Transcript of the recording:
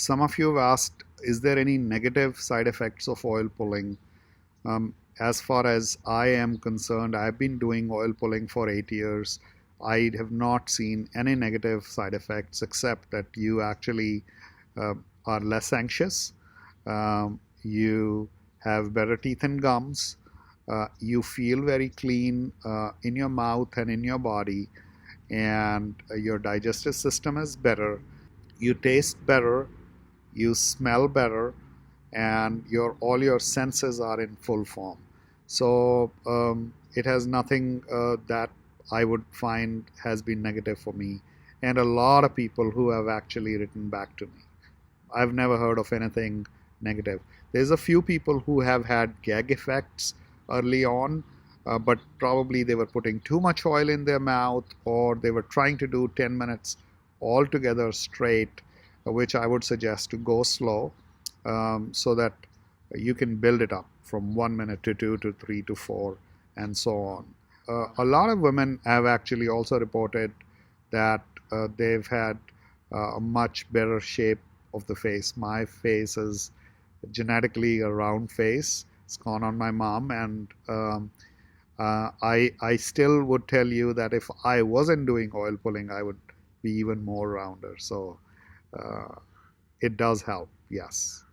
Some of you have asked, is there any negative side effects of oil pulling? As far as I am concerned, I've been doing oil pulling for 8 years. I have not seen any negative side effects except that you actually are less anxious. You have better teeth and gums. You feel very clean in your mouth and in your body, and your digestive system is better. You taste better, you smell better, and all your senses are in full form. So it has nothing that I would find has been negative for me, and a lot of people who have actually written back to me. I've never heard of anything negative. There's a few people who have had gag effects early on, but probably they were putting too much oil in their mouth, or they were trying to do 10 minutes altogether straight, which I would suggest to go slow, so that you can build it up from 1 minute to 2 to 3 to 4 and so on. A lot of women have actually also reported that they've had a much better shape of the face. My face is genetically a round face. It's gone on my mom, and I still would tell you that if I wasn't doing oil pulling, I would be even more rounder. So it does help, yes.